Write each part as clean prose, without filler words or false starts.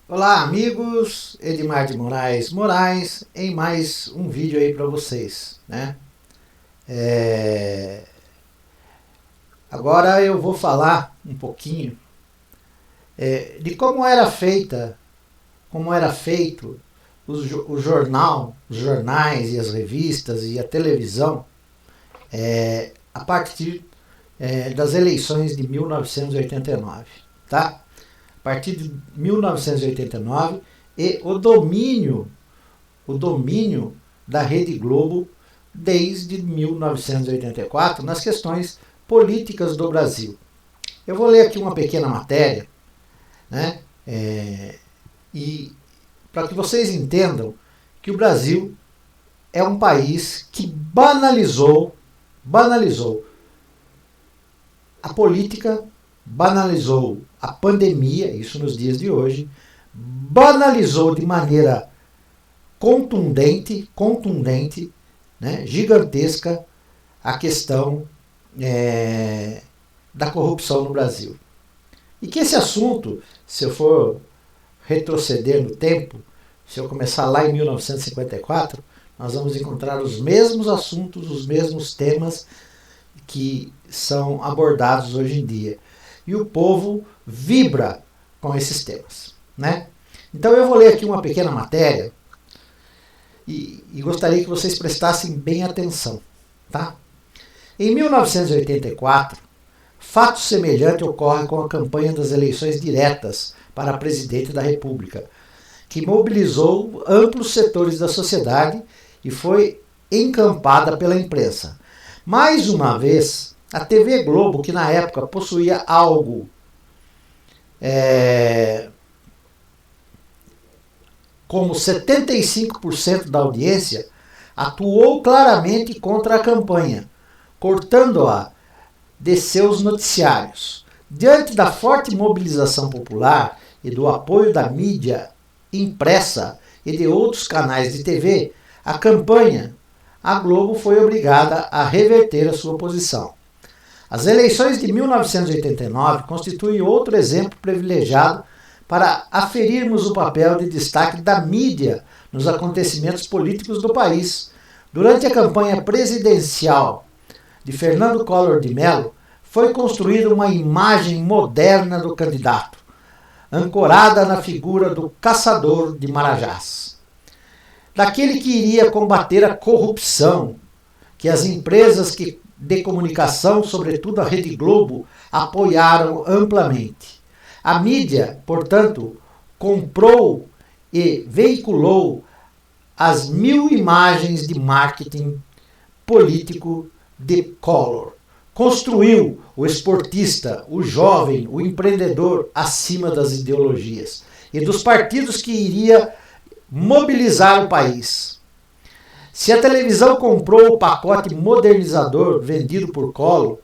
Olá amigos, Edmar de Moraes em mais um vídeo aí para vocês, né? Agora eu vou falar um pouquinho de como era feito o jornal, os jornais e as revistas e a televisão a partir das eleições de 1989, tá? A partir de 1989 e o domínio da Rede Globo desde 1984 nas questões políticas do Brasil. Eu vou ler aqui uma pequena matéria, né? E para que vocês entendam que o Brasil é um país que banalizou a política, banalizou a pandemia, isso nos dias de hoje, banalizou de maneira contundente, né, gigantesca, a questão da corrupção no Brasil. E que esse assunto, se eu for retroceder no tempo, se eu começar lá em 1954, nós vamos encontrar os mesmos assuntos, os mesmos temas que são abordados hoje em dia. E o povo vibra com esses temas, né? Então eu vou ler aqui uma pequena matéria e gostaria que vocês prestassem bem atenção, tá? Em 1984, fato semelhante ocorre com a campanha das eleições diretas para presidente da República, que mobilizou amplos setores da sociedade e foi encampada pela imprensa. Mais uma vez, a TV Globo, que na época possuía algo como 75% da audiência, atuou claramente contra a campanha, cortando-a de seus noticiários. Diante da forte mobilização popular e do apoio da mídia impressa e de outros canais de TV, a Globo foi obrigada a reverter a sua posição. As eleições de 1989 constituem outro exemplo privilegiado para aferirmos o papel de destaque da mídia nos acontecimentos políticos do país. Durante a campanha presidencial de Fernando Collor de Mello, foi construída uma imagem moderna do candidato, ancorada na figura do caçador de marajás, daquele que iria combater a corrupção, que as empresas de comunicação, sobretudo a Rede Globo, apoiaram amplamente. A mídia, portanto, comprou e veiculou as 1000 imagens de marketing político de Collor. Construiu o esportista, o jovem, o empreendedor acima das ideologias e dos partidos que iria mobilizar o país. Se a televisão comprou o pacote modernizador vendido por Collor,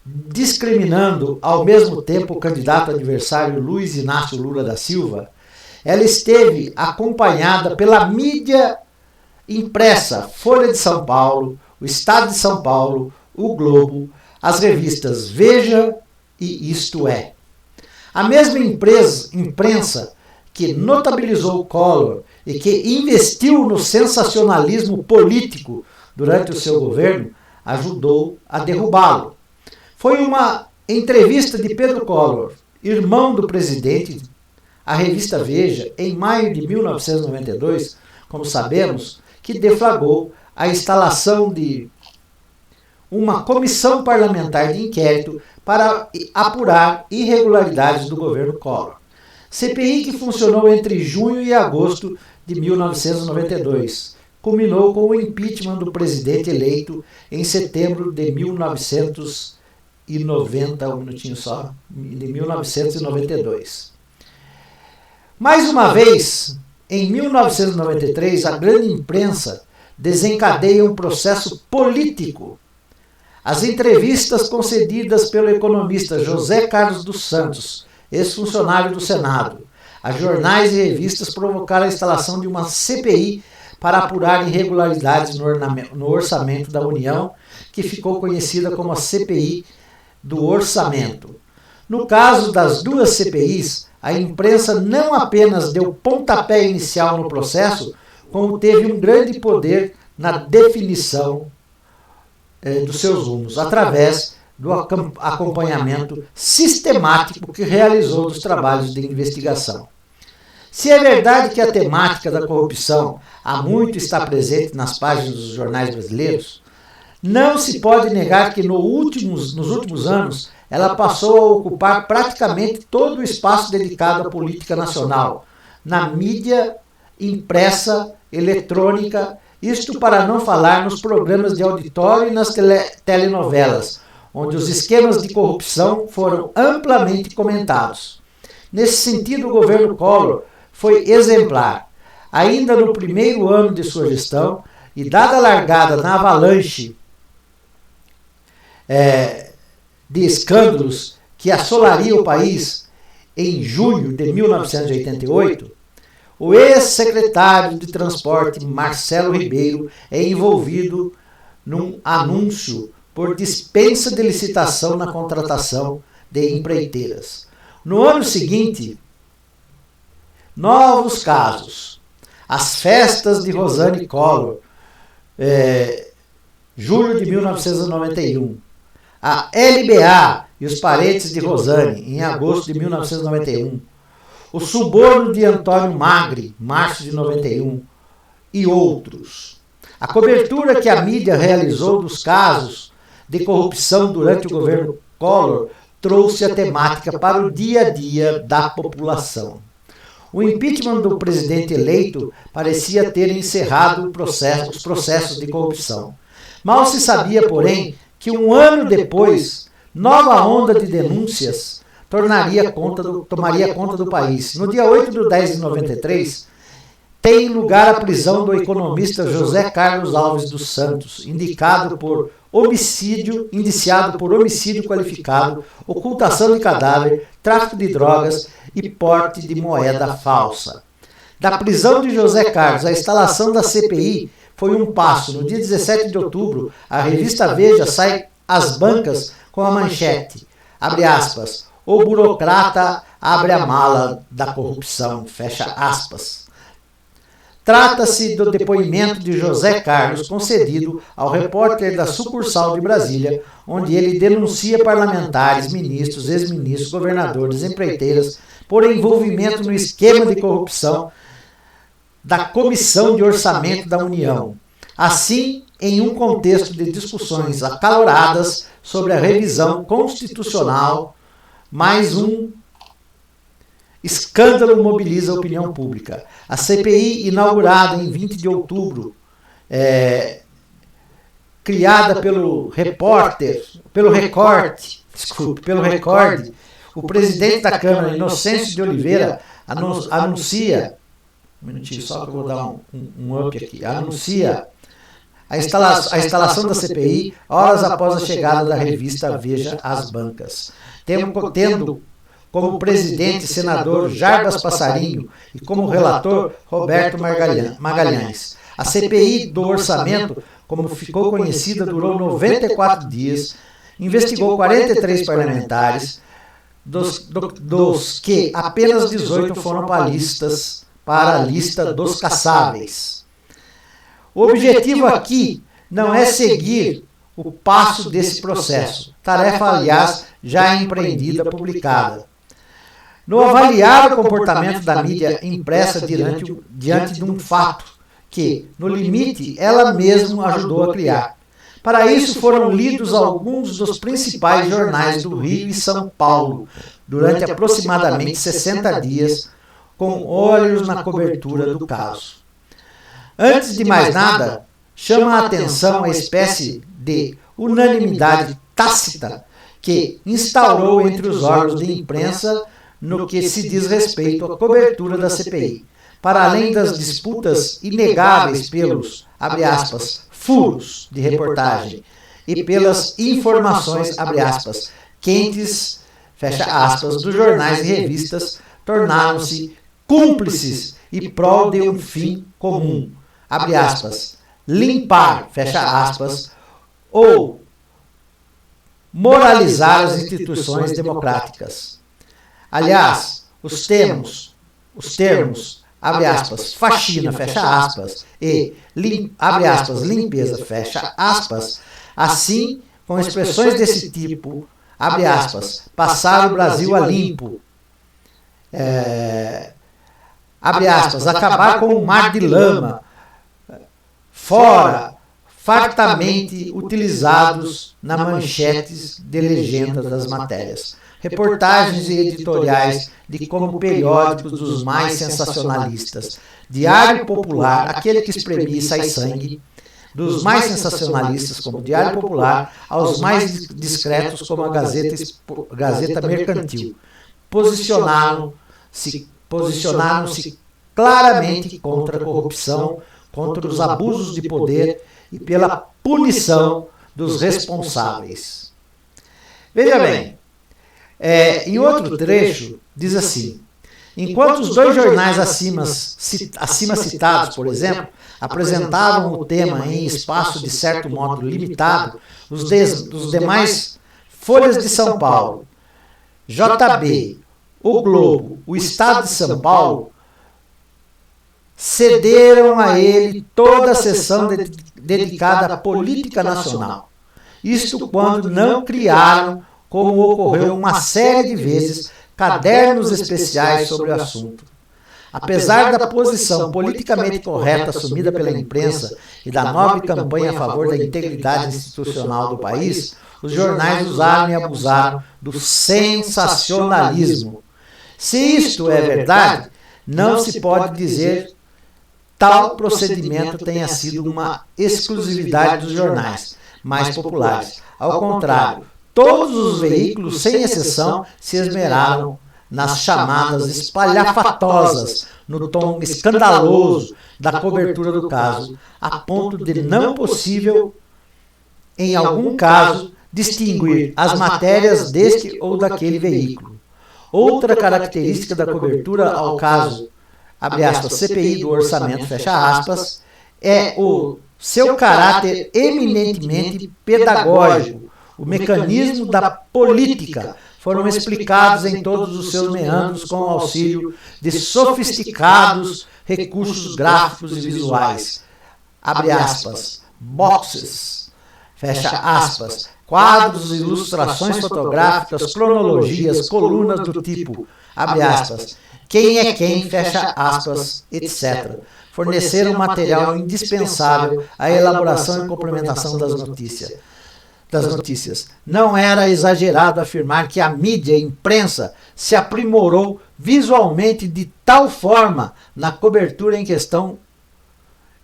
discriminando ao mesmo tempo o candidato adversário Luiz Inácio Lula da Silva, ela esteve acompanhada pela mídia impressa Folha de São Paulo, o Estado de São Paulo, o Globo, as revistas Veja e Isto É. A mesma imprensa que notabilizou Collor e que investiu no sensacionalismo político durante o seu governo, ajudou a derrubá-lo. Foi uma entrevista de Pedro Collor, irmão do presidente, à revista Veja, em maio de 1992, como sabemos, que deflagrou a instalação de uma comissão parlamentar de inquérito para apurar irregularidades do governo Collor. CPI que funcionou entre junho e agosto de 1992. Culminou com o impeachment do presidente eleito em setembro de 1992. Mais uma vez, em 1993, a grande imprensa desencadeia um processo político. As entrevistas concedidas pelo economista José Carlos dos Santos, ex-funcionário do Senado, a jornais e revistas provocaram a instalação de uma CPI para apurar irregularidades no orçamento da União, que ficou conhecida como a CPI do Orçamento. No caso das duas CPIs, a imprensa não apenas deu pontapé inicial no processo, como teve um grande poder na definição dos seus rumos, através do acompanhamento sistemático que realizou dos trabalhos de investigação. Se é verdade que a temática da corrupção há muito está presente nas páginas dos jornais brasileiros, não se pode negar que nos últimos anos ela passou a ocupar praticamente todo o espaço dedicado à política nacional, na mídia impressa, eletrônica, isto para não falar nos programas de auditório e nas telenovelas, onde os esquemas de corrupção foram amplamente comentados. Nesse sentido, o governo Collor foi exemplar. Ainda no primeiro ano de sua gestão, e dada a largada na avalanche de escândalos que assolaria o país em junho de 1988, o ex-secretário de Transporte Marcelo Ribeiro é envolvido num anúncio por dispensa de licitação na contratação de empreiteiras. No ano seguinte, novos casos. As festas de Rosane Collor, julho de 1991. A LBA e os parentes de Rosane, em agosto de 1991. O suborno de Antônio Magri, março de 91. E outros. A cobertura que a mídia realizou dos casos de corrupção durante o governo Collor trouxe a temática para o dia a dia da população. O impeachment do presidente eleito parecia ter encerrado os processos de corrupção. Mal se sabia, porém, que um ano depois, nova onda de denúncias tomaria conta do país. No dia 8 de 10 de 93, tem lugar a prisão do economista José Carlos Alves dos Santos, indiciado por homicídio qualificado, ocultação de cadáver, tráfico de drogas e porte de moeda falsa. Da prisão de José Carlos à instalação da CPI foi um passo. No dia 17 de outubro, a revista Veja sai às bancas com a manchete, abre aspas, o burocrata abre a mala da corrupção, fecha aspas. Trata-se do depoimento de José Carlos concedido ao repórter da sucursal de Brasília, onde ele denuncia parlamentares, ministros, ex-ministros, governadores, empreiteiras por envolvimento no esquema de corrupção da Comissão de Orçamento da União. Assim, em um contexto de discussões acaloradas sobre a revisão constitucional, mais um escândalo mobiliza a opinião pública. A CPI, inaugurada em 20 de outubro, criada pelo Record, o presidente da Câmara, Inocêncio de Oliveira, anuncia, um minutinho, só que eu vou dar um up aqui, anuncia a instalação da CPI horas após a chegada da revista Veja às bancas, tendo como presidente senador Jarbas Passarinho e como relator Roberto Magalhães. A CPI do orçamento, como ficou conhecida, durou 94 dias, investigou 43 parlamentares, dos que apenas 18 foram para a lista dos caçáveis. O objetivo aqui não é seguir o passo desse processo, tarefa, aliás, já empreendida, publicada. No avaliar o comportamento da mídia impressa diante de um fato que, no limite, ela mesma ajudou a criar. Para isso foram lidos alguns dos principais jornais do Rio e São Paulo, durante aproximadamente 60 dias, com olhos na cobertura do caso. Antes de mais nada, chama a atenção a espécie de unanimidade tácita que instaurou entre os órgãos de imprensa no que se diz respeito à cobertura da CPI, para além das disputas inegáveis pelos, abre aspas, furos de reportagem e pelas informações, abre aspas, quentes, fecha aspas, dos jornais e revistas, tornaram-se cúmplices e prol de um fim comum, abre aspas, limpar, fecha aspas, ou moralizar as instituições democráticas. Aliás, os termos, abre aspas, faxina, fecha aspas, e, abre aspas, limpeza, fecha aspas, assim, com expressões desse tipo, abre aspas, passar o Brasil a limpo, abre aspas, acabar com o mar de lama, fora, fartamente utilizados nas manchetes de legendas das matérias. Reportagens e editoriais de como periódicos dos mais sensacionalistas. Diário Popular, aquele que espremia e sai sangue, dos mais sensacionalistas como Diário Popular, aos mais discretos como a Gazeta Mercantil. Posicionaram-se claramente contra a corrupção, contra os abusos de poder e pela punição dos responsáveis. Veja bem, em outro trecho diz assim: enquanto os dois jornais acima citados, por exemplo, apresentavam o tema em espaço de certo modo limitado, os demais Folhas de São Paulo, JB, O Globo, o Estado de São Paulo, cederam a ele toda a seção dedicada à política nacional. Isto quando não criaram, como ocorreu uma série de vezes, cadernos especiais sobre o assunto. Apesar da posição politicamente correta assumida pela imprensa e da nobre campanha a favor da integridade institucional do país, os jornais usaram e abusaram do sensacionalismo. Se isto é verdade, não se pode dizer tal procedimento tenha sido uma exclusividade dos jornais mais populares. Ao contrário, todos os veículos, sem exceção, se esmeraram nas chamadas espalhafatosas, no tom escandaloso da cobertura do caso, a ponto de não possível, em algum caso, distinguir as matérias deste ou daquele veículo. Outra característica da cobertura ao caso, abre aspas, CPI do orçamento, fecha aspas, é o seu caráter eminentemente pedagógico. O mecanismo da política foram explicados em todos os seus meandros com o auxílio de sofisticados recursos gráficos e visuais. Abre aspas, boxes, fecha aspas, quadros, ilustrações fotográficas, cronologias, colunas do tipo, abre aspas, quem é quem, fecha aspas, etc. Forneceram material indispensável à elaboração e complementação das notícias. Não era exagerado afirmar que a mídia e a imprensa se aprimorou visualmente de tal forma na cobertura em questão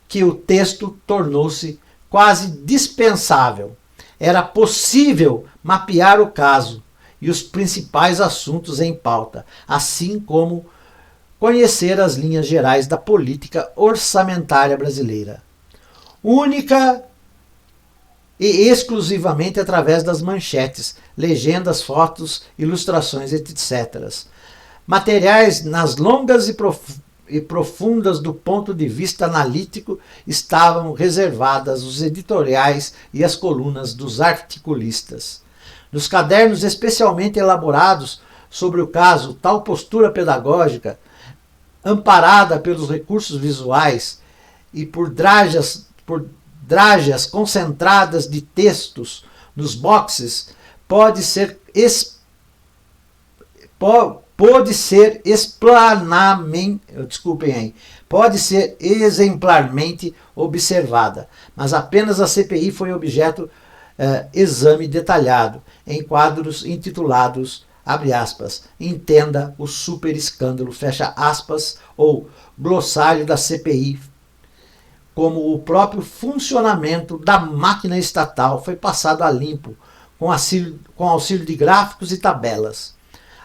que o texto tornou-se quase dispensável. Era possível mapear o caso e os principais assuntos em pauta, assim como conhecer as linhas gerais da política orçamentária brasileira. Única e exclusivamente através das manchetes, legendas, fotos, ilustrações, etc. Materiais nas longas e profundas do ponto de vista analítico estavam reservadas os editoriais e as colunas dos articulistas. Nos cadernos especialmente elaborados sobre o caso, tal postura pedagógica, amparada pelos recursos visuais e por drágeas concentradas de textos nos boxes, pode ser exemplarmente observada, mas apenas a CPI foi objeto exame detalhado, em quadros intitulados, abre aspas, entenda o super escândalo, fecha aspas, ou glossário da CPI, como o próprio funcionamento da máquina estatal foi passado a limpo, com auxílio de gráficos e tabelas.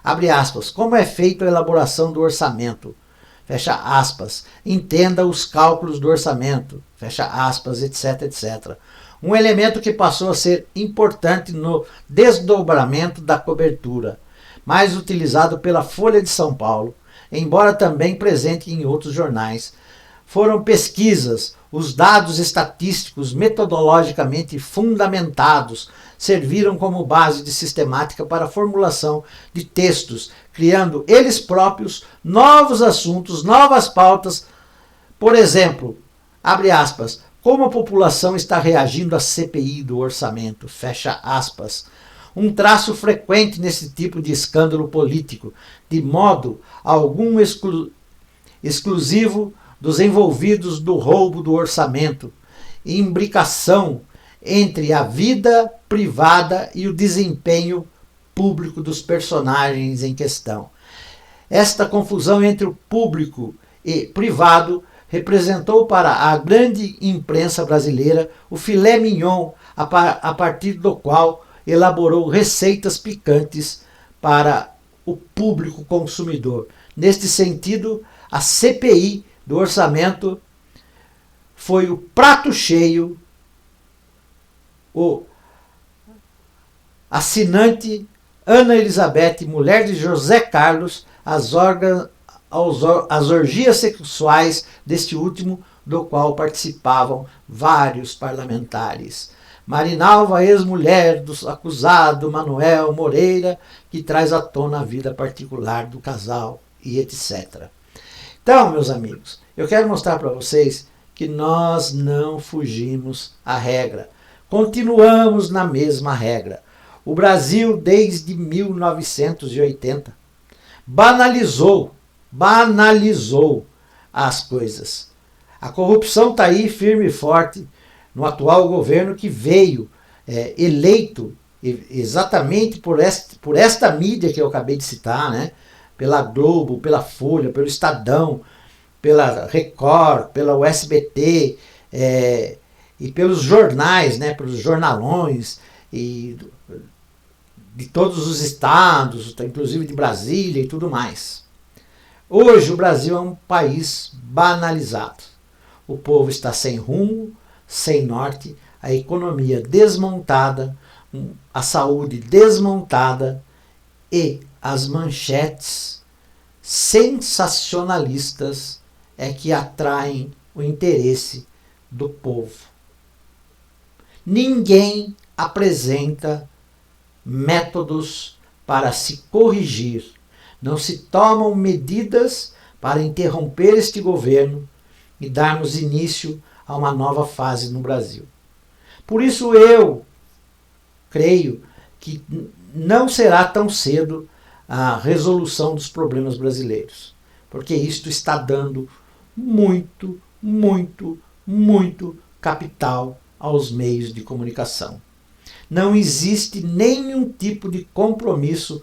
Abre aspas, como é feita a elaboração do orçamento, fecha aspas, entenda os cálculos do orçamento, fecha aspas, etc, etc. Um elemento que passou a ser importante no desdobramento da cobertura, mais utilizado pela Folha de São Paulo, embora também presente em outros jornais, foram pesquisas, os dados estatísticos metodologicamente fundamentados serviram como base de sistemática para a formulação de textos, criando eles próprios novos assuntos, novas pautas. Por exemplo, abre aspas, como a população está reagindo à CPI do orçamento, fecha aspas. Um traço frequente nesse tipo de escândalo político, de modo algum exclusivo dos envolvidos do roubo do orçamento, imbricação entre a vida privada e o desempenho público dos personagens em questão. Esta confusão entre o público e privado representou para a grande imprensa brasileira o filé mignon a partir do qual elaborou receitas picantes para o público consumidor. Neste sentido, a CPI do orçamento foi o prato cheio. O assinante Ana Elizabeth, mulher de José Carlos, as orgias sexuais deste último, do qual participavam vários parlamentares. Marinalva, ex-mulher do acusado Manuel Moreira, que traz à tona a vida particular do casal e etc. Então, meus amigos, eu quero mostrar para vocês que nós não fugimos à regra. Continuamos na mesma regra. O Brasil, desde 1980, banalizou as coisas. A corrupção está aí firme e forte no atual governo, que veio eleito exatamente por esta mídia que eu acabei de citar, né? Pela Globo, pela Folha, pelo Estadão, pela Record, pela USBT, e pelos jornais, né? Pelos jornalões e de todos os estados, inclusive de Brasília e tudo mais. Hoje o Brasil é um país banalizado. O povo está sem rumo, sem norte, a economia desmontada, a saúde desmontada e as manchetes sensacionalistas é que atraem o interesse do povo. Ninguém apresenta métodos para se corrigir. Não se tomam medidas para interromper este governo e darmos início a uma nova fase no Brasil. Por isso eu creio que não será tão cedo a resolução dos problemas brasileiros, porque isto está dando muito capital aos meios de comunicação. Não existe nenhum tipo de compromisso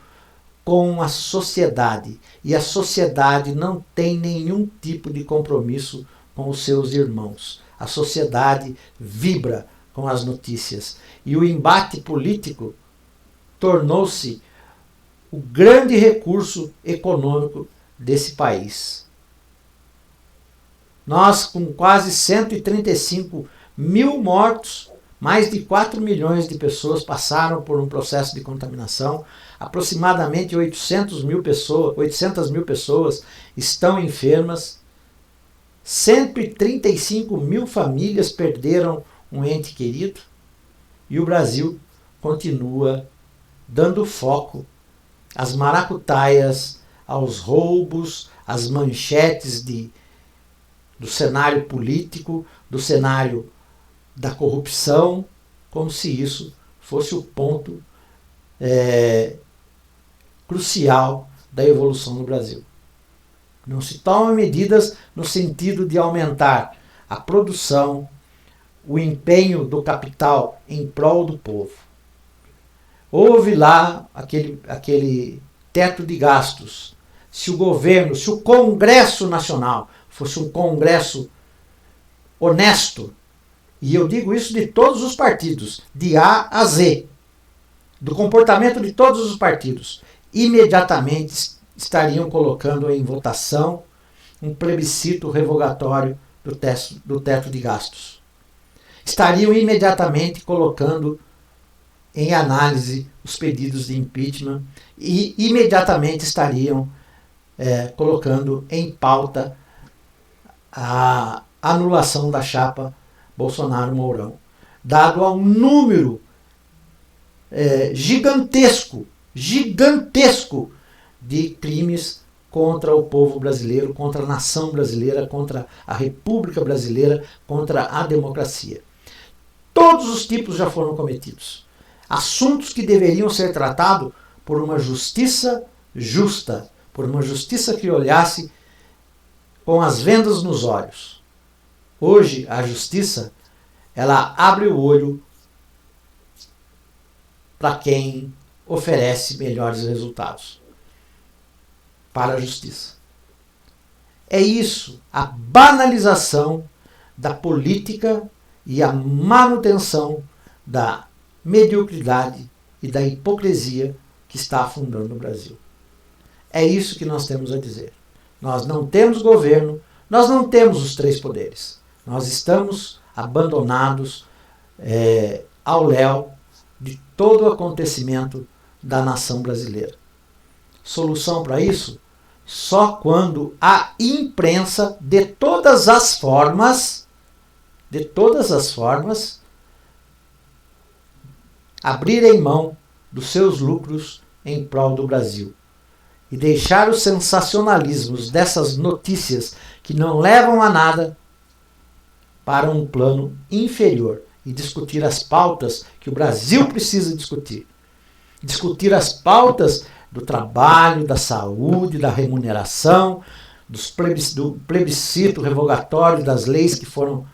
com a sociedade, e a sociedade não tem nenhum tipo de compromisso com os seus irmãos. A sociedade vibra com as notícias, e o embate político tornou-se o grande recurso econômico desse país. Nós, com quase 135 mil mortos, mais de 4 milhões de pessoas passaram por um processo de contaminação, aproximadamente 800 mil pessoas estão enfermas, 135 mil famílias perderam um ente querido, e o Brasil continua dando foco às maracutaias, aos roubos, às manchetes do cenário político, do cenário da corrupção, como se isso fosse o ponto crucial da evolução no Brasil. Não se tomam medidas no sentido de aumentar a produção, o empenho do capital em prol do povo. Houve lá aquele teto de gastos. Se o governo, se o Congresso Nacional fosse um Congresso honesto, e eu digo isso de todos os partidos, de A a Z, do comportamento de todos os partidos, imediatamente estariam colocando em votação um plebiscito revogatório do teto de gastos. Estariam imediatamente colocando em análise os pedidos de impeachment e imediatamente estariam colocando em pauta a anulação da chapa Bolsonaro-Mourão, dado ao número gigantesco de crimes contra o povo brasileiro, contra a nação brasileira, contra a República Brasileira, contra a democracia. Todos os tipos já foram cometidos. Assuntos que deveriam ser tratados por uma justiça justa, por uma justiça que olhasse com as vendas nos olhos. Hoje, a justiça, ela abre o olho para quem oferece melhores resultados para a justiça. É isso, a banalização da política e a manutenção da mediocridade e da hipocrisia que está afundando o Brasil. É isso que nós temos a dizer. Nós não temos governo, nós não temos os três poderes. Nós estamos abandonados ao léu de todo o acontecimento da nação brasileira. Solução para isso? Só quando a imprensa, de todas as formas, abrirem mão dos seus lucros em prol do Brasil e deixar os sensacionalismos dessas notícias que não levam a nada para um plano inferior e discutir as pautas que o Brasil precisa discutir. Discutir as pautas do trabalho, da saúde, da remuneração, do plebiscito revogatório das leis que foram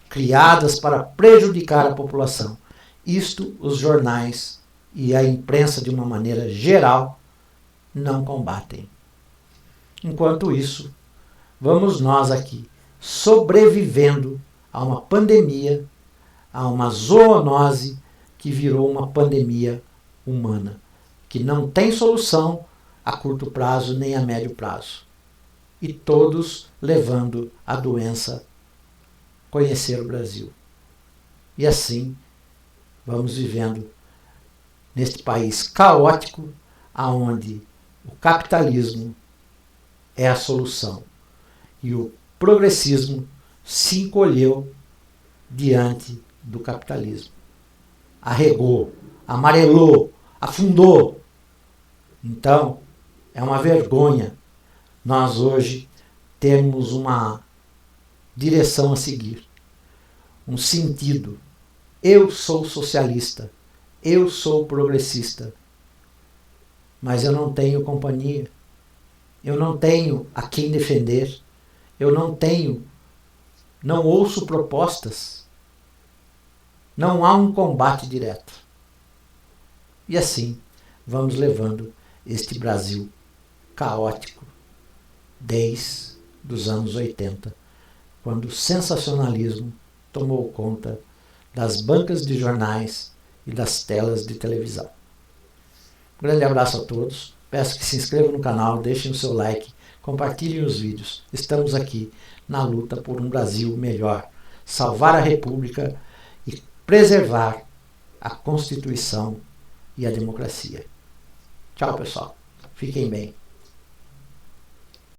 criadas para prejudicar a população. Isto os jornais e a imprensa, de uma maneira geral, não combatem. Enquanto isso, vamos nós aqui sobrevivendo a uma pandemia, a uma zoonose que virou uma pandemia humana, que não tem solução a curto prazo nem a médio prazo. E todos levando a doença conhecer o Brasil. E assim vamos vivendo neste país caótico, aonde o capitalismo é a solução e o progressismo se encolheu diante do capitalismo. Arregou, amarelou, afundou. Então, é uma vergonha nós hoje termos uma direção a seguir, um sentido. Eu sou socialista, eu sou progressista, mas eu não tenho companhia, eu não tenho a quem defender, eu não ouço propostas, não há um combate direto. E assim vamos levando este Brasil caótico desde os anos 80, quando o sensacionalismo tomou conta das bancas de jornais e das telas de televisão. Um grande abraço a todos, peço que se inscrevam no canal, deixem o seu like, compartilhem os vídeos. Estamos aqui na luta por um Brasil melhor, salvar a República e preservar a Constituição e a democracia. Tchau, pessoal. Fiquem bem.